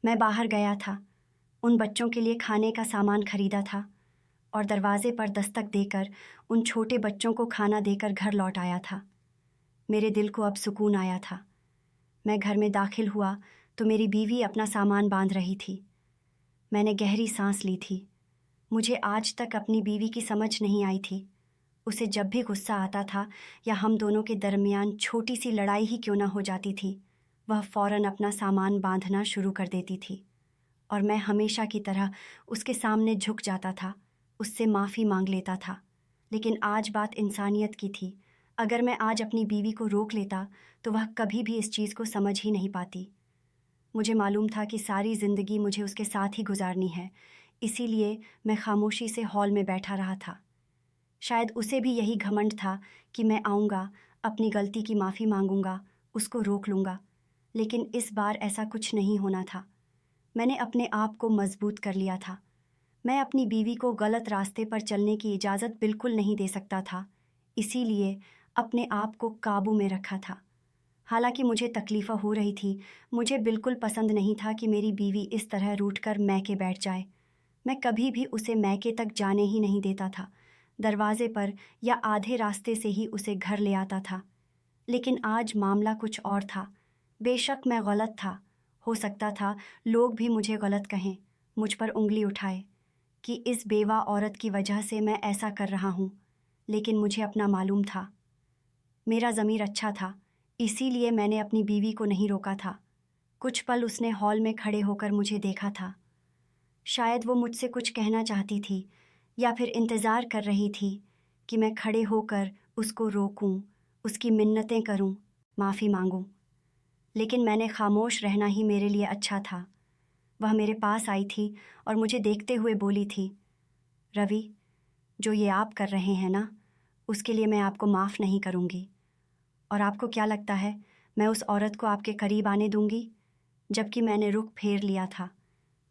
मैं बाहर गया था, उन बच्चों के लिए खाने का सामान खरीदा था और दरवाजे पर दस्तक देकर उन छोटे बच्चों को खाना देकर घर लौट आया था। मेरे दिल को अब सुकून आया था। मैं घर में दाखिल हुआ तो मेरी बीवी अपना सामान बांध रही थी। मैंने गहरी सांस ली थी। मुझे आज तक अपनी बीवी की समझ नहीं आई थी। उसे जब भी गुस्सा आता था या हम दोनों के दरमियान छोटी सी लड़ाई ही क्यों ना हो जाती थी, वह फौरन अपना सामान बांधना शुरू कर देती थी और मैं हमेशा की तरह उसके सामने झुक जाता था, उससे माफ़ी मांग लेता था। लेकिन आज बात इंसानियत की थी। अगर मैं आज अपनी बीवी को रोक लेता तो वह कभी भी इस चीज़ को समझ ही नहीं पाती। मुझे मालूम था कि सारी ज़िंदगी मुझे उसके साथ ही गुजारनी है, इसीलिए मैं खामोशी से हॉल में बैठा रहा था। शायद उसे भी यही घमंड था कि मैं आऊँगा, अपनी गलती की माफ़ी मांगूंगा, उसको रोक लूँगा। लेकिन इस बार ऐसा कुछ नहीं होना था। मैंने अपने आप को मजबूत कर लिया था। मैं अपनी बीवी को गलत रास्ते पर चलने की इजाज़त बिल्कुल नहीं दे सकता था, इसीलिए अपने आप को काबू में रखा था। हालांकि मुझे तकलीफ़ हो रही थी, मुझे बिल्कुल पसंद नहीं था कि मेरी बीवी इस तरह रूठकर मैके बैठ जाए। मैं कभी भी उसे मैके तक जाने ही नहीं देता था। दरवाजे पर या आधे रास्ते से ही उसे घर ले आता था। लेकिन आज मामला कुछ और था। बेशक मैं गलत था। हो सकता था लोग भी मुझे गलत कहें, मुझ पर उंगली उठाए कि इस बेवा औरत की वजह से मैं ऐसा कर रहा हूँ। लेकिन मुझे अपना मालूम था, मेरा ज़मीर अच्छा था, इसीलिए मैंने अपनी बीवी को नहीं रोका था। कुछ पल उसने हॉल में खड़े होकर मुझे देखा था। शायद वो मुझसे कुछ कहना चाहती थी या फिर इंतज़ार कर रही थी कि मैं खड़े होकर उसको रोकूं, उसकी मिन्नतें करूं, माफ़ी मांगूं। लेकिन मैंने खामोश रहना ही मेरे लिए अच्छा था। वह मेरे पास आई थी और मुझे देखते हुए बोली थी, रवि, जो ये आप कर रहे हैं ना, उसके लिए मैं आपको माफ़ नहीं करूँगी। और आपको क्या लगता है मैं उस औरत को आपके करीब आने दूंगी? जबकि मैंने रुख फेर लिया था।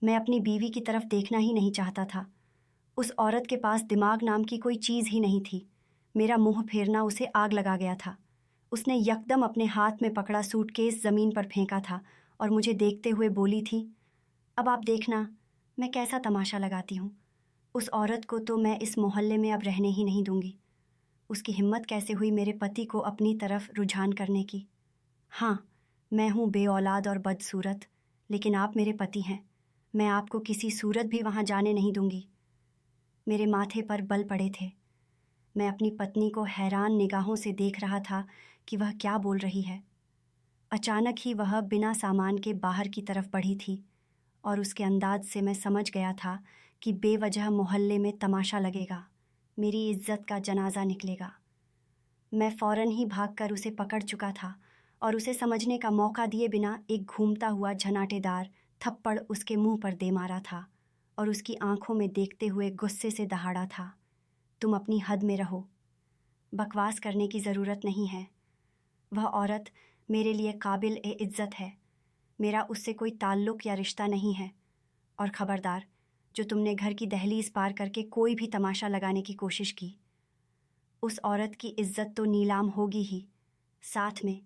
मैं अपनी बीवी की तरफ देखना ही नहीं चाहता था। उस औरत के पास दिमाग नाम की कोई चीज़ ही नहीं थी। मेरा मुंह फेरना उसे आग लगा गया था। उसने यकदम अपने हाथ में पकड़ा सूटकेस ज़मीन पर फेंका था और मुझे देखते हुए बोली थी, अब आप देखना मैं कैसा तमाशा लगाती हूँ। उस औरत को तो मैं इस मोहल्ले में अब रहने ही नहीं दूंगी। उसकी हिम्मत कैसे हुई मेरे पति को अपनी तरफ रुझान करने की। हाँ, मैं हूँ बेऔलाद और बदसूरत, लेकिन आप मेरे पति हैं। मैं आपको किसी सूरत भी वहाँ जाने नहीं दूंगी। मेरे माथे पर बल पड़े थे। मैं अपनी पत्नी को हैरान निगाहों से देख रहा था कि वह क्या बोल रही है। अचानक ही वह बिना सामान के बाहर की तरफ बढ़ी थी और उसके अंदाज से मैं समझ गया था कि बेवजह मोहल्ले में तमाशा लगेगा, मेरी इज्जत का जनाजा निकलेगा। मैं फ़ौरन ही भागकर उसे पकड़ चुका था और उसे समझने का मौका दिए बिना एक घूमता हुआ झनाटेदार थप्पड़ उसके मुंह पर दे मारा था और उसकी आंखों में देखते हुए गुस्से से दहाड़ा था, तुम अपनी हद में रहो। बकवास करने की ज़रूरत नहीं है। वह औरत मेरे लिए काबिल ए इज़्ज़त है। मेरा उससे कोई ताल्लुक़ या रिश्ता नहीं है। और ख़बरदार, जो तुमने घर की दहलीज पार करके कोई भी तमाशा लगाने की कोशिश की, उस औरत की इज्जत तो नीलाम होगी ही, साथ में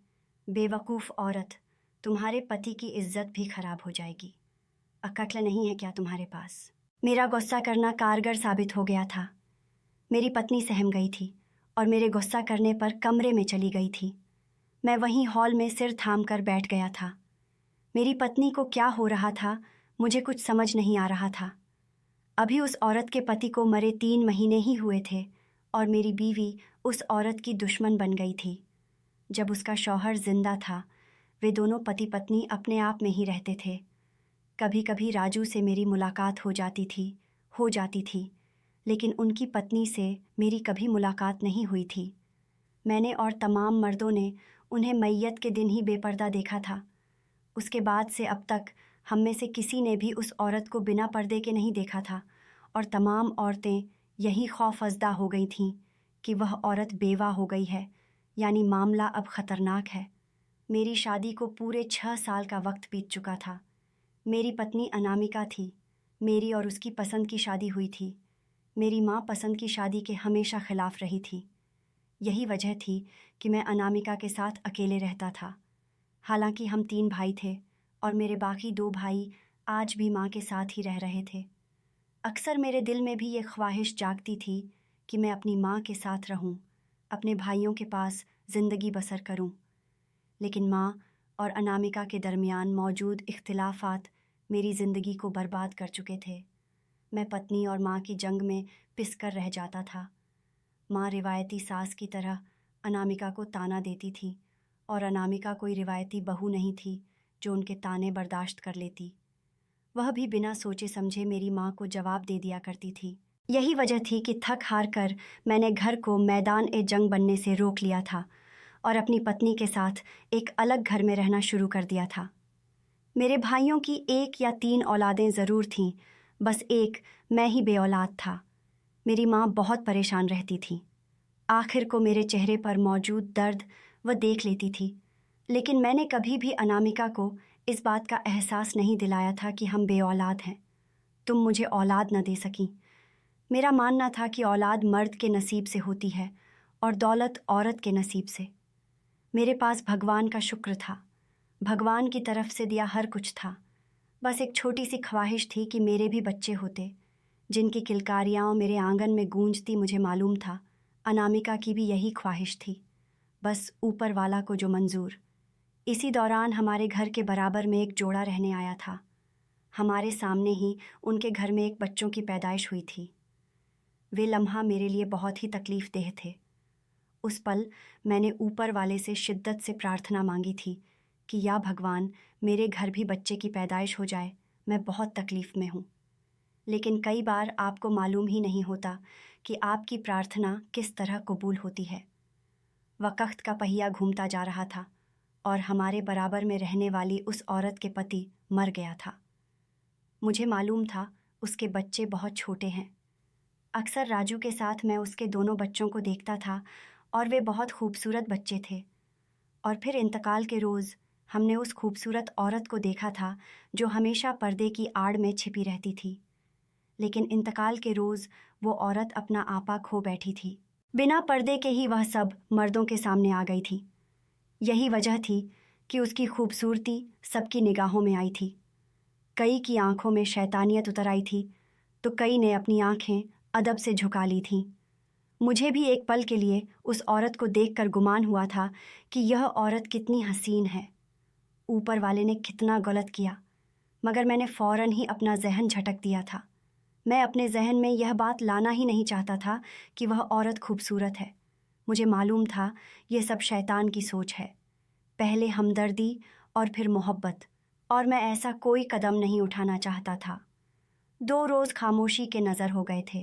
बेवकूफ़ औरत, तुम्हारे पति की इज्जत भी खराब हो जाएगी। अक्ल नहीं है क्या तुम्हारे पास? मेरा गुस्सा करना कारगर साबित हो गया था। मेरी पत्नी सहम गई थी और मेरे गुस्सा करने पर कमरे में चली गई थी। मैं वहीं हॉल में सिर थाम कर बैठ गया था। मेरी पत्नी को क्या हो रहा था, मुझे कुछ समझ नहीं आ रहा था। अभी उस औरत के पति को मरे 3 महीने ही हुए थे और मेरी बीवी उस औरत की दुश्मन बन गई थी। जब उसका शौहर जिंदा था, वे दोनों पति पत्नी अपने आप में ही रहते थे। कभी कभी राजू से मेरी मुलाकात हो जाती थी, लेकिन उनकी पत्नी से मेरी कभी मुलाकात नहीं हुई थी। मैंने और तमाम मर्दों ने उन्हें मैयत के दिन ही बेपर्दा देखा था। उसके बाद से अब तक हम में से किसी ने भी उस औरत को बिना पर्दे के नहीं देखा था और तमाम औरतें यही खौफजदा हो गई थीं कि वह औरत बेवा हो गई है, यानी मामला अब ख़तरनाक है। मेरी शादी को पूरे 6 साल का वक्त बीत चुका था। मेरी पत्नी अनामिका थी। मेरी और उसकी पसंद की शादी हुई थी। मेरी माँ पसंद की शादी के हमेशा खिलाफ रही थी। यही वजह थी कि मैं अनामिका के साथ अकेले रहता था। हालांकि हम 3 भाई थे और मेरे बाकी 2 भाई आज भी माँ के साथ ही रह रहे थे। अक्सर मेरे दिल में भी ये ख्वाहिश जागती थी कि मैं अपनी माँ के साथ रहूं, अपने भाइयों के पास ज़िंदगी बसर करूं। लेकिन माँ और अनामिका के दरमियान मौजूद इख्तिलाफ़ात मेरी ज़िंदगी को बर्बाद कर चुके थे। मैं पत्नी और माँ की जंग में पिस कर रह जाता था। माँ रिवायती सास की तरह अनामिका को ताना देती थी और अनामिका कोई रिवायती बहू नहीं थी जो उनके ताने बर्दाश्त कर लेती। वह भी बिना सोचे समझे मेरी माँ को जवाब दे दिया करती थी। यही वजह थी कि थक हार कर मैंने घर को मैदान ए जंग बनने से रोक लिया था और अपनी पत्नी के साथ एक अलग घर में रहना शुरू कर दिया था। मेरे भाइयों की 1 या 3 औलादें ज़रूर थीं, बस एक मैं ही बेऔलाद था। मेरी माँ बहुत परेशान रहती थी। आखिर को मेरे चेहरे पर मौजूद दर्द वह देख लेती थी, लेकिन मैंने कभी भी अनामिका को इस बात का एहसास नहीं दिलाया था कि हम बेऔलाद हैं। तुम मुझे औलाद न दे सकीं। मेरा मानना था कि औलाद मर्द के नसीब से होती है और दौलत औरत के नसीब से। मेरे पास भगवान का शुक्र था। भगवान की तरफ से दिया हर कुछ था। बस एक छोटी सी ख्वाहिश थी कि मेरे भी बच्चे होते, जिनकी किलकारियाँ मेरे आंगन में गूंजती। मुझे मालूम था अनामिका की भी यही ख्वाहिश थी, बस ऊपर वाला को जो मंजूर। इसी दौरान हमारे घर के बराबर में एक जोड़ा रहने आया था। हमारे सामने ही उनके घर में एक बच्चों की पैदाइश हुई थी। वे लम्हा मेरे लिए बहुत ही तकलीफ़ देह थे। उस पल मैंने ऊपर वाले से शिद्दत से प्रार्थना मांगी थी कि या भगवान, मेरे घर भी बच्चे की पैदाइश हो जाए, मैं बहुत तकलीफ़ में हूँ। लेकिन कई बार आपको मालूम ही नहीं होता कि आपकी प्रार्थना किस तरह कबूल होती है। वक़्त का पहिया घूमता जा रहा था और हमारे बराबर में रहने वाली उस औरत के पति मर गया था। मुझे मालूम था उसके बच्चे बहुत छोटे हैं। अक्सर राजू के साथ मैं उसके दोनों बच्चों को देखता था और वे बहुत खूबसूरत बच्चे थे। और फिर इंतकाल के रोज़ हमने उस खूबसूरत औरत को देखा था जो हमेशा पर्दे की आड़ में छिपी रहती थी। लेकिन इंतकाल के रोज़ वो औरत अपना आपा खो बैठी थी। बिना पर्दे के ही वह सब मर्दों के सामने आ गई थी। यही वजह थी कि उसकी खूबसूरती सबकी निगाहों में आई थी। कई की आंखों में शैतानियत उतर आई थी, तो कई ने अपनी आंखें अदब से झुका ली थीं। मुझे भी एक पल के लिए उस औरत को देखकर गुमान हुआ था कि यह औरत कितनी हसीन है। ऊपर वाले ने कितना गलत किया, मगर मैंने फ़ौरन ही अपना जहन झटक दिया था। मैं अपने जहन में यह बात लाना ही नहीं चाहता था कि वह औरत खूबसूरत है। मुझे मालूम था ये सब शैतान की सोच है। पहले हमदर्दी और फिर मोहब्बत, और मैं ऐसा कोई कदम नहीं उठाना चाहता था। 2 रोज़ खामोशी के नज़र हो गए थे।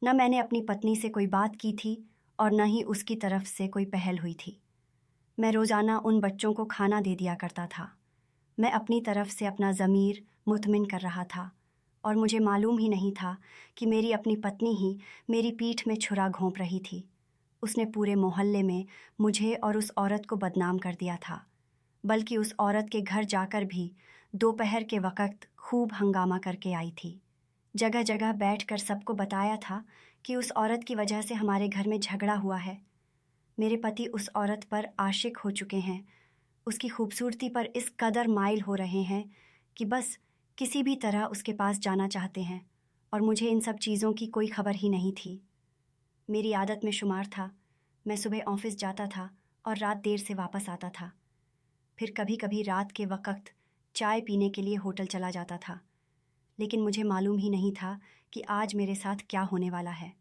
न मैंने अपनी पत्नी से कोई बात की थी और न ही उसकी तरफ से कोई पहल हुई थी। मैं रोज़ाना उन बच्चों को खाना दे दिया करता था। मैं अपनी तरफ से अपना ज़मीर मुतमिन कर रहा था और मुझे मालूम ही नहीं था कि मेरी अपनी पत्नी ही मेरी पीठ में छुरा घोंप रही थी। उसने पूरे मोहल्ले में मुझे और उस औरत को बदनाम कर दिया था, बल्कि उस औरत के घर जाकर भी दोपहर के वक़्त खूब हंगामा करके आई थी। जगह जगह बैठकर सबको बताया था कि उस औरत की वजह से हमारे घर में झगड़ा हुआ है। मेरे पति उस औरत पर आशिक हो चुके हैं, उसकी खूबसूरती पर इस कदर माइल हो रहे हैं कि बस किसी भी तरह उसके पास जाना चाहते हैं, और मुझे इन सब चीज़ों की कोई खबर ही नहीं थी। मेरी आदत में शुमार था, मैं सुबह ऑफिस जाता था और रात देर से वापस आता था। फिर कभी कभी रात के वक़्त चाय पीने के लिए होटल चला जाता था। लेकिन मुझे मालूम ही नहीं था कि आज मेरे साथ क्या होने वाला है।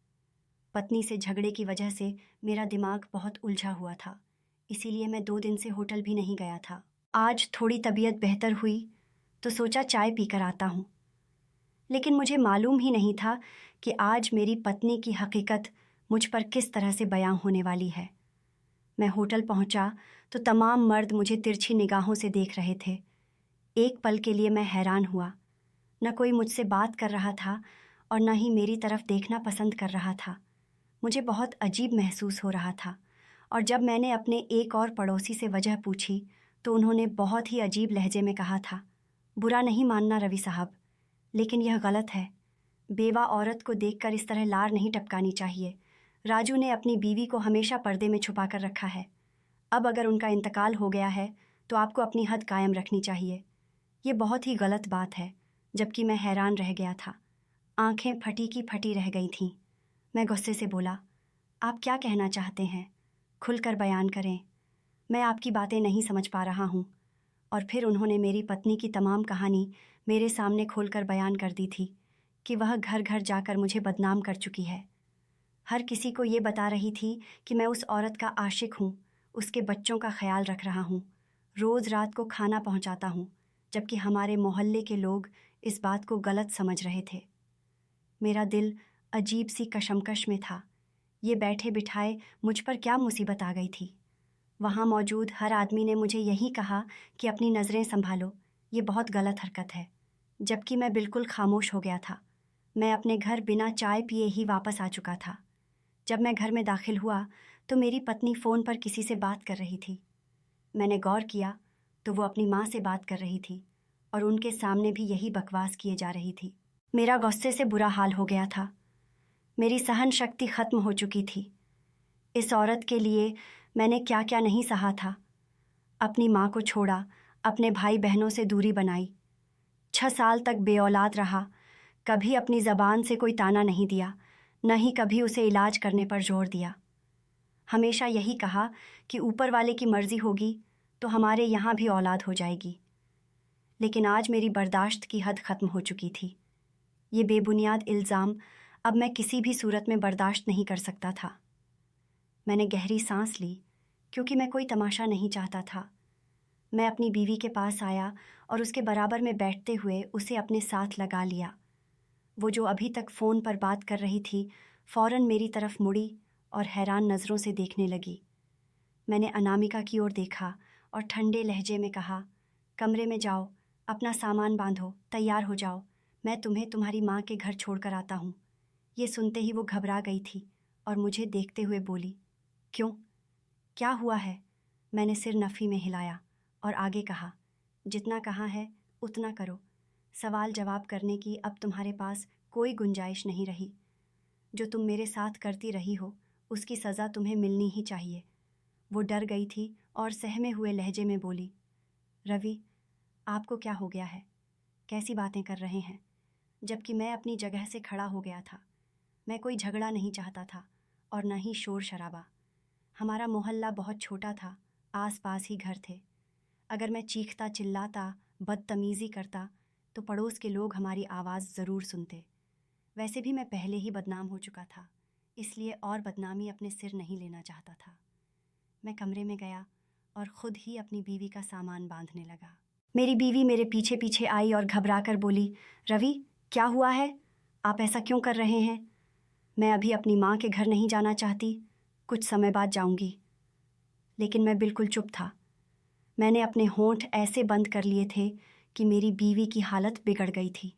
पत्नी से झगड़े की वजह से मेरा दिमाग बहुत उलझा हुआ था, इसीलिए मैं 2 दिन से होटल भी नहीं गया था। आज थोड़ी तबीयत बेहतर हुई तो सोचा चाय पीकर आता हूँ। लेकिन मुझे मालूम ही नहीं था कि आज मेरी पत्नी की हकीकत मुझ पर किस तरह से बयां होने वाली है। मैं होटल पहुंचा तो तमाम मर्द मुझे तिरछी निगाहों से देख रहे थे। एक पल के लिए मैं हैरान हुआ। न कोई मुझसे बात कर रहा था और न ही मेरी तरफ देखना पसंद कर रहा था। मुझे बहुत अजीब महसूस हो रहा था, और जब मैंने अपने एक और पड़ोसी से वजह पूछी तो उन्होंने बहुत ही अजीब लहजे में कहा था, बुरा नहीं मानना रवि साहब, लेकिन यह गलत है। बेवा औरत को देखकर इस तरह लार नहीं टपकानी चाहिए। राजू ने अपनी बीवी को हमेशा पर्दे में छुपा कर रखा है। अब अगर उनका इंतकाल हो गया है तो आपको अपनी हद कायम रखनी चाहिए। ये बहुत ही गलत बात है, जबकि मैं हैरान रह गया था। आंखें फटी की फटी रह गई थीं। मैं गुस्से से बोला, आप क्या कहना चाहते हैं? खुलकर बयान करें। मैं आपकी बातें नहीं समझ पा रहा हूँ। और फिर उन्होंने मेरी पत्नी की तमाम कहानी मेरे सामने खोलकर बयान कर दी थी कि वह घर घर जाकर मुझे बदनाम कर चुकी है। हर किसी को ये बता रही थी कि मैं उस औरत का आशिक हूँ, उसके बच्चों का ख्याल रख रहा हूँ, रोज़ रात को खाना पहुँचाता हूँ, जबकि हमारे मोहल्ले के लोग इस बात को गलत समझ रहे थे। मेरा दिल अजीब सी कशमकश में था। ये बैठे बिठाए मुझ पर क्या मुसीबत आ गई थी। वहाँ मौजूद हर आदमी ने मुझे यही कहा कि अपनी नज़रें संभालो, ये बहुत गलत हरकत है, जबकि मैं बिल्कुल खामोश हो गया था। मैं अपने घर बिना चाय पिए ही वापस आ चुका था। जब मैं घर में दाखिल हुआ तो मेरी पत्नी फ़ोन पर किसी से बात कर रही थी। मैंने गौर किया तो वो अपनी माँ से बात कर रही थी और उनके सामने भी यही बकवास किए जा रही थी। मेरा गुस्से से बुरा हाल हो गया था। मेरी सहन शक्ति ख़त्म हो चुकी थी। इस औरत के लिए मैंने क्या क्या नहीं सहा था। अपनी माँ को छोड़ा, अपने भाई बहनों से दूरी बनाई, 6 साल तक बेऔलाद रहा, कभी अपनी ज़बान से कोई ताना नहीं दिया, न ही कभी उसे इलाज करने पर जोर दिया। हमेशा यही कहा कि ऊपर वाले की मर्ज़ी होगी तो हमारे यहाँ भी औलाद हो जाएगी। लेकिन आज मेरी बर्दाश्त की हद ख़त्म हो चुकी थी। ये बेबुनियाद इल्ज़ाम अब मैं किसी भी सूरत में बर्दाश्त नहीं कर सकता था। मैंने गहरी सांस ली, क्योंकि मैं कोई तमाशा नहीं चाहता था। मैं अपनी बीवी के पास आया और उसके बराबर में बैठते हुए उसे अपने साथ लगा लिया। वो जो अभी तक फ़ोन पर बात कर रही थी, फ़ौरन मेरी तरफ मुड़ी और हैरान नज़रों से देखने लगी। मैंने अनामिका की ओर देखा और ठंडे लहजे में कहा, कमरे में जाओ, अपना सामान बांधो, तैयार हो जाओ, मैं तुम्हें तुम्हारी माँ के घर छोड़कर आता हूँ। ये सुनते ही वो घबरा गई थी और मुझे देखते हुए बोली, क्यों? क्या हुआ है? मैंने सिर नफ़ी में हिलाया और आगे कहा, जितना कहा है उतना करो। सवाल जवाब करने की अब तुम्हारे पास कोई गुंजाइश नहीं रही। जो तुम मेरे साथ करती रही हो, उसकी सज़ा तुम्हें मिलनी ही चाहिए। वो डर गई थी और सहमे हुए लहजे में बोली, रवि, आपको क्या हो गया है? कैसी बातें कर रहे हैं? जबकि मैं अपनी जगह से खड़ा हो गया था। मैं कोई झगड़ा नहीं चाहता था और न ही शोर शराबा। हमारा मोहल्ला बहुत छोटा था, आस पास ही घर थे। अगर मैं चीखता चिल्लाता, बदतमीज़ी करता तो पड़ोस के लोग हमारी आवाज़ ज़रूर सुनते। वैसे भी मैं पहले ही बदनाम हो चुका था, इसलिए और बदनामी अपने सिर नहीं लेना चाहता था। मैं कमरे में गया और ख़ुद ही अपनी बीवी का सामान बांधने लगा। मेरी बीवी मेरे पीछे पीछे आई और घबरा कर बोली, रवि, क्या हुआ है? आप ऐसा क्यों कर रहे हैं? मैं अभी अपनी माँ के घर नहीं जाना चाहती, कुछ समय बाद जाऊंगी। लेकिन मैं बिल्कुल चुप था। मैंने अपने होंठ ऐसे बंद कर लिए थे कि मेरी बीवी की हालत बिगड़ गई थी।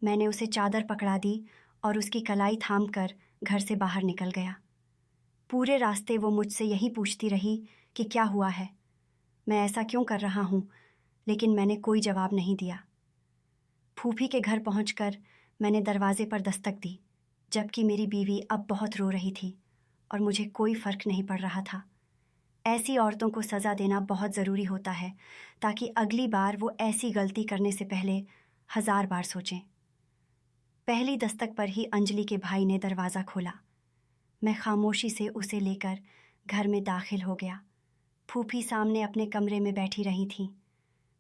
मैंने उसे चादर पकड़ा दी और उसकी कलाई थाम कर घर से बाहर निकल गया। पूरे रास्ते वो मुझसे यही पूछती रही कि क्या हुआ है, मैं ऐसा क्यों कर रहा हूँ, लेकिन मैंने कोई जवाब नहीं दिया। फूफी के घर पहुंचकर मैंने दरवाजे पर दस्तक दी, जबकि मेरी बीवी अब बहुत रो रही थी और मुझे कोई फ़र्क नहीं पड़ रहा था। ऐसी औरतों को सज़ा देना बहुत ज़रूरी होता है, ताकि अगली बार वो ऐसी गलती करने से पहले 1000 बार सोचें। पहली दस्तक पर ही अंजलि के भाई ने दरवाज़ा खोला। मैं खामोशी से उसे लेकर घर में दाखिल हो गया। फूफी सामने अपने कमरे में बैठी रही थीं।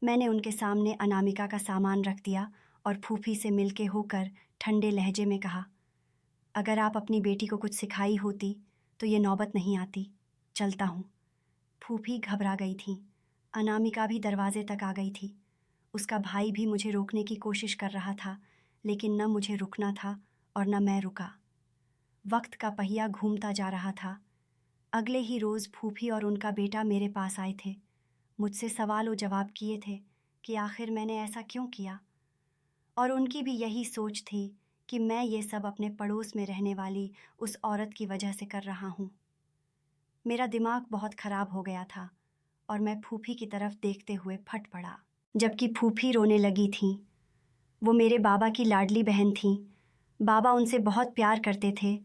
मैंने उनके सामने अनामिका का सामान रख दिया और फूफी से मिलके होकर ठंडे लहजे में कहा, अगर आप अपनी बेटी को कुछ सिखाई होती तो ये नौबत नहीं आती। चलता हूँ। फूफी घबरा गई थी। अनामिका भी दरवाजे तक आ गई थी। उसका भाई भी मुझे रोकने की कोशिश कर रहा था, लेकिन न मुझे रुकना था और न मैं रुका। वक्त का पहिया घूमता जा रहा था। अगले ही रोज़ फूफी और उनका बेटा मेरे पास आए थे। मुझसे सवाल और जवाब किए थे कि आखिर मैंने ऐसा क्यों किया, और उनकी भी यही सोच थी कि मैं ये सब अपने पड़ोस में रहने वाली उस औरत की वजह से कर रहा हूँ। मेरा दिमाग बहुत ख़राब हो गया था और मैं फूफी की तरफ देखते हुए फट पड़ा, जबकि फूफी रोने लगी थीं। वो मेरे बाबा की लाडली बहन थीं। बाबा उनसे बहुत प्यार करते थे,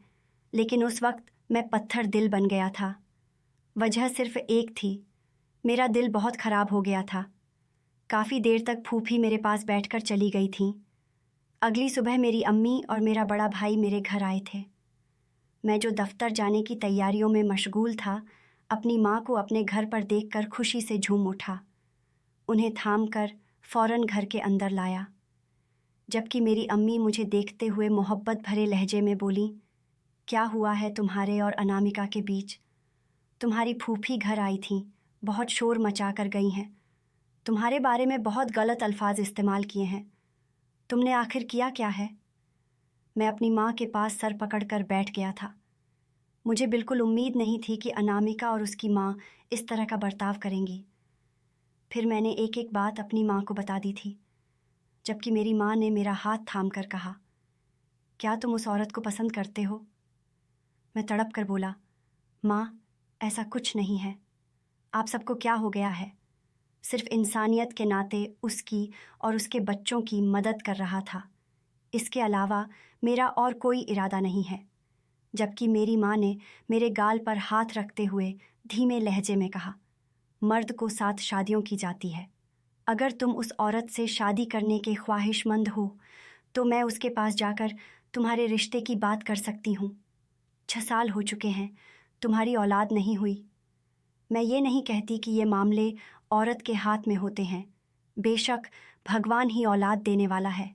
लेकिन उस वक्त मैं पत्थर दिल बन गया था। वजह सिर्फ़ एक थी, मेरा दिल बहुत ख़राब हो गया था। काफ़ी देर तक फूफी मेरे पास बैठकर चली गई थीं। अगली सुबह मेरी अम्मी और मेरा बड़ा भाई मेरे घर आए थे। मैं जो दफ्तर जाने की तैयारियों में मशगूल था, अपनी माँ को अपने घर पर देखकर खुशी से झूम उठा। उन्हें थाम कर फ़ौरन घर के अंदर लाया, जबकि मेरी अम्मी मुझे देखते हुए मोहब्बत भरे लहजे में बोली, क्या हुआ है तुम्हारे और अनामिका के बीच? तुम्हारी फूफी घर आई थीं, बहुत शोर मचा कर गई हैं। तुम्हारे बारे में बहुत गलत अल्फाज इस्तेमाल किए हैं। तुमने आखिर किया क्या है? मैं अपनी माँ के पास सर पकड़कर बैठ गया था। मुझे बिल्कुल उम्मीद नहीं थी कि अनामिका और उसकी माँ इस तरह का बर्ताव करेंगी। फिर मैंने एक एक बात अपनी माँ को बता दी थी, जबकि मेरी माँ ने मेरा हाथ थाम कर कहा, क्या तुम उस औरत को पसंद करते हो? मैं तड़प कर बोला, माँ, ऐसा कुछ नहीं है। आप सबको क्या हो गया है? सिर्फ इंसानियत के नाते उसकी और उसके बच्चों की मदद कर रहा था। इसके अलावा मेरा और कोई इरादा नहीं है। जबकि मेरी माँ ने मेरे गाल पर हाथ रखते हुए धीमे लहजे में कहा, मर्द को 7 शादियों की जाती है। अगर तुम उस औरत से शादी करने के ख्वाहिशमंद हो तो मैं उसके पास जाकर तुम्हारे रिश्ते की बात कर सकती हूँ। 6 साल हो चुके हैं, तुम्हारी औलाद नहीं हुई। मैं ये नहीं कहती कि ये मामले औरत के हाथ में होते हैं। बेशक भगवान ही औलाद देने वाला है,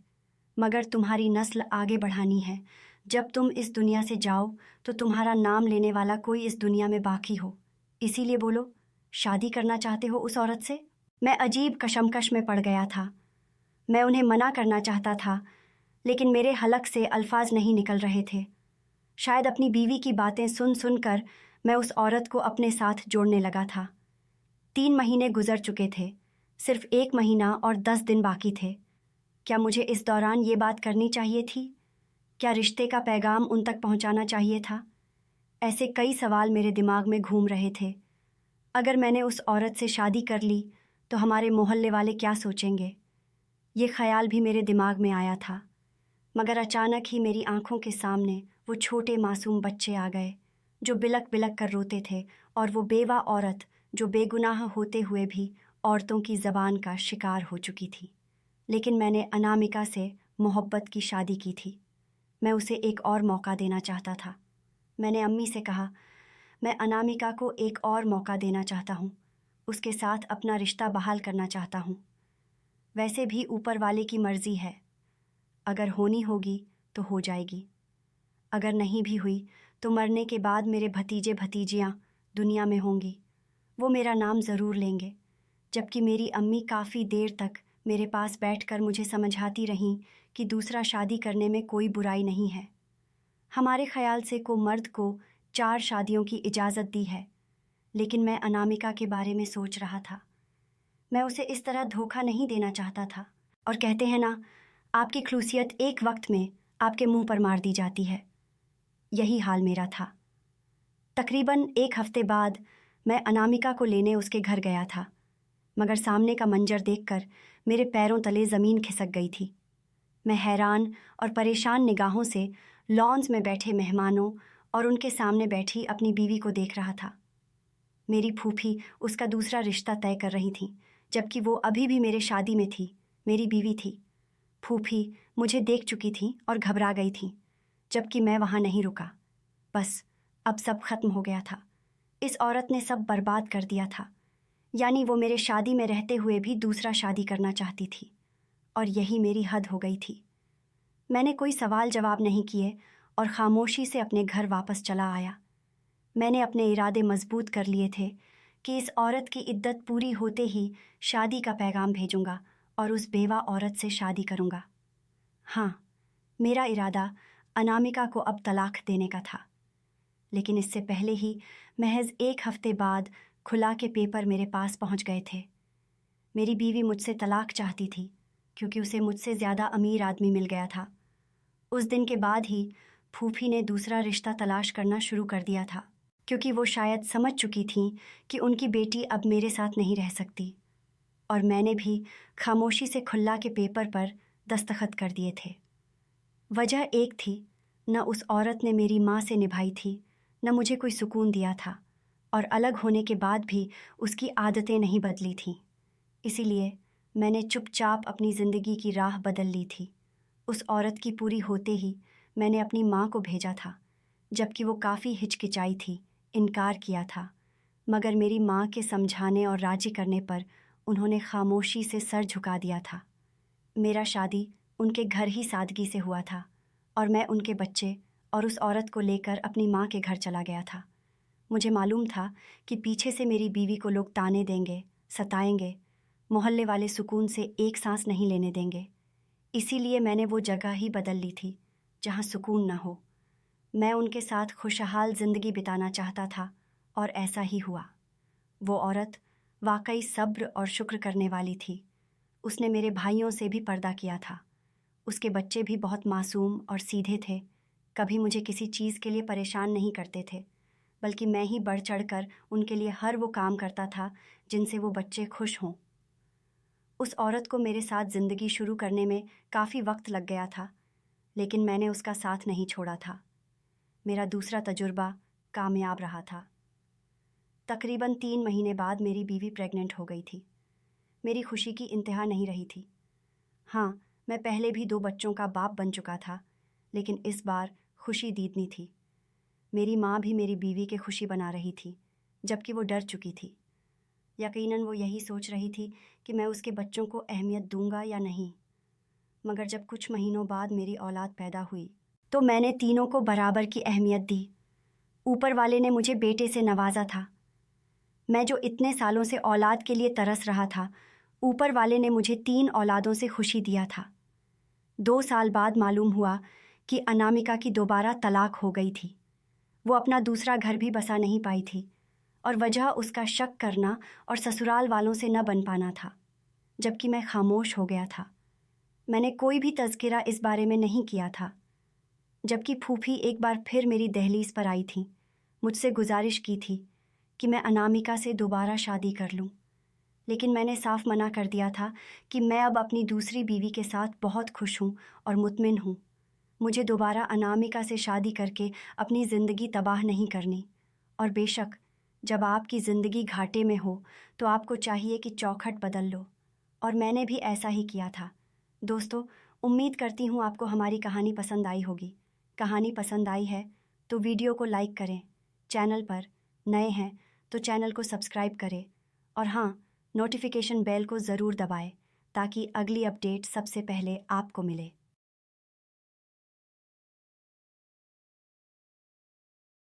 मगर तुम्हारी नस्ल आगे बढ़ानी है। जब तुम इस दुनिया से जाओ तो तुम्हारा नाम लेने वाला कोई इस दुनिया में बाकी हो। इसीलिए बोलो, शादी करना चाहते हो उस औरत से? मैं अजीब कशमकश में पड़ गया था। मैं उन्हें मना करना चाहता था, लेकिन मेरे हलक से अल्फाज नहीं निकल रहे थे। शायद अपनी बीवी की बातें सुन सुनकर मैं उस औरत को अपने साथ जोड़ने लगा था। 3 महीने गुजर चुके थे, सिर्फ 1 महीना और 10 दिन बाकी थे। क्या मुझे इस दौरान ये बात करनी चाहिए थी? क्या रिश्ते का पैगाम उन तक पहुंचाना चाहिए था? ऐसे कई सवाल मेरे दिमाग में घूम रहे थे। अगर मैंने उस औरत से शादी कर ली तो हमारे मोहल्ले वाले क्या सोचेंगे? ये ख्याल भी मेरे दिमाग में आया था, मगर अचानक ही मेरी आंखों के सामने वो छोटे मासूम बच्चे आ गए जो बिलक बिलक कर रोते थे, और वो बेवा औरत जो बेगुनाह होते हुए भी औरतों की ज़बान का शिकार हो चुकी थी। लेकिन मैंने अनामिका से मोहब्बत की शादी की थी। मैं उसे एक और मौका देना चाहता था। मैंने अम्मी से कहा, मैं अनामिका को एक और मौका देना चाहता हूँ। उसके साथ अपना रिश्ता बहाल करना चाहता हूँ। वैसे भी ऊपर वाले की मर्ज़ी है। अगर होनी होगी तो हो जाएगी। अगर नहीं भी हुई तो मरने के बाद मेरे भतीजे भतीजियाँ दुनिया में होंगी। वो मेरा नाम ज़रूर लेंगे। जबकि मेरी अम्मी काफ़ी देर तक मेरे पास बैठकर मुझे समझाती रहीं कि दूसरा शादी करने में कोई बुराई नहीं है। हमारे ख्याल से को मर्द को 4 शादियों की इजाज़त दी है। लेकिन मैं अनामिका के बारे में सोच रहा था। मैं उसे इस तरह धोखा नहीं देना चाहता था। और कहते हैं ना, आपकी खलूसियत एक वक्त में आपके मुंह पर मार दी जाती है। यही हाल मेरा था। तकरीबन 1 हफ्ते बाद मैं अनामिका को लेने उसके घर गया था, मगर सामने का मंजर देखकर मेरे पैरों तले ज़मीन खिसक गई थी। मैं हैरान और परेशान निगाहों से लॉन्स में बैठे मेहमानों और उनके सामने बैठी अपनी बीवी को देख रहा था। मेरी फूफी उसका दूसरा रिश्ता तय कर रही थी, जबकि वो अभी भी मेरे शादी में थी, मेरी बीवी थी। फूफी मुझे देख चुकी थी और घबरा गई थी, जबकि मैं वहाँ नहीं रुका। बस अब सब खत्म हो गया था। इस औरत ने सब बर्बाद कर दिया था। यानी वो मेरे शादी में रहते हुए भी दूसरा शादी करना चाहती थी, और यही मेरी हद हो गई थी। मैंने कोई सवाल जवाब नहीं किए और खामोशी से अपने घर वापस चला आया। मैंने अपने इरादे मजबूत कर लिए थे कि इस औरत की इद्दत पूरी होते ही शादी का पैगाम भेजूंगा और उस बेवा औरत से शादी करूंगा। हाँ, मेरा इरादा अनामिका को अब तलाक देने का था। लेकिन इससे पहले ही महज 1 हफ्ते बाद खुला के पेपर मेरे पास पहुंच गए थे। मेरी बीवी मुझसे तलाक चाहती थी, क्योंकि उसे मुझसे ज़्यादा अमीर आदमी मिल गया था। उस दिन के बाद ही फूफी ने दूसरा रिश्ता तलाश करना शुरू कर दिया था, क्योंकि वो शायद समझ चुकी थीं कि उनकी बेटी अब मेरे साथ नहीं रह सकती। और मैंने भी खामोशी से खुल्ला के पेपर पर दस्तखत कर दिए थे। वजह एक थी, न उस औरत ने मेरी माँ से निभाई थी, न मुझे कोई सुकून दिया था, और अलग होने के बाद भी उसकी आदतें नहीं बदली थीं। इसीलिए मैंने चुपचाप अपनी ज़िंदगी की राह बदल ली थी। उस औरत की पूरी होते ही मैंने अपनी माँ को भेजा था, जबकि वो काफ़ी हिचकिचाई थी, इनकार किया था, मगर मेरी माँ के समझाने और राजी करने पर उन्होंने खामोशी से सर झुका दिया था। मेरा शादी उनके घर ही सादगी से हुआ था और मैं उनके बच्चे और उस औरत को लेकर अपनी माँ के घर चला गया था। मुझे मालूम था कि पीछे से मेरी बीवी को लोग ताने देंगे, सताएंगे, मोहल्ले वाले सुकून से एक सांस नहीं लेने देंगे। इसीलिए मैंने वो जगह ही बदल ली थी जहाँ सुकून न हो। मैं उनके साथ खुशहाल ज़िंदगी बिताना चाहता था और ऐसा ही हुआ। वो औरत वाकई सब्र और शुक्र करने वाली थी। उसने मेरे भाइयों से भी पर्दा किया था। उसके बच्चे भी बहुत मासूम और सीधे थे, कभी मुझे किसी चीज़ के लिए परेशान नहीं करते थे, बल्कि मैं ही बढ़ चढ़कर उनके लिए हर वो काम करता था जिनसे वो बच्चे खुश हों। उस औरत को मेरे साथ ज़िंदगी शुरू करने में काफ़ी वक्त लग गया था, लेकिन मैंने उसका साथ नहीं छोड़ा था। मेरा दूसरा तजुर्बा कामयाब रहा था। तकरीबन 3 महीने बाद मेरी बीवी प्रेग्नेंट हो गई थी। मेरी खुशी की इंतहा नहीं रही थी। हाँ, मैं पहले भी 2 बच्चों का बाप बन चुका था, लेकिन इस बार खुशी दीदनी थी। मेरी माँ भी मेरी बीवी के खुशी बना रही थी, जबकि वो डर चुकी थी। यकीनन वो यही सोच रही थी कि मैं उसके बच्चों को अहमियत दूंगा या नहीं। मगर जब कुछ महीनों बाद मेरी औलाद पैदा हुई, तो मैंने तीनों को बराबर की अहमियत दी। ऊपर वाले ने मुझे बेटे से नवाजा था। मैं जो इतने सालों से औलाद के लिए तरस रहा था, ऊपर वाले ने मुझे 3 औलादों से खुशी दिया था। 2 साल बाद मालूम हुआ कि अनामिका की दोबारा तलाक हो गई थी। वो अपना दूसरा घर भी बसा नहीं पाई थी और वजह उसका शक करना और ससुराल वालों से न बन पाना था, जबकि मैं खामोश हो गया था। मैंने कोई भी तज़किरा इस बारे में नहीं किया था। जबकि फूफी एक बार फिर मेरी दहलीज पर आई थी, मुझसे गुजारिश की थी कि मैं अनामिका से दोबारा शादी कर लूं। लेकिन मैंने साफ मना कर दिया था कि मैं अब अपनी दूसरी बीवी के साथ बहुत खुश हूँ और मुतमिन हूँ। मुझे दोबारा अनामिका से शादी करके अपनी ज़िंदगी तबाह नहीं करनी। और बेशक जब आपकी ज़िंदगी घाटे में हो तो आपको चाहिए कि चौखट बदल लो, और मैंने भी ऐसा ही किया था। दोस्तों, उम्मीद करती हूँ आपको हमारी कहानी पसंद आई होगी। कहानी पसंद आई है तो वीडियो को लाइक करें, चैनल पर नए हैं तो चैनल को सब्सक्राइब करें, और हाँ, नोटिफिकेशन बेल को ज़रूर दबाएं ताकि अगली अपडेट सबसे पहले आपको मिले।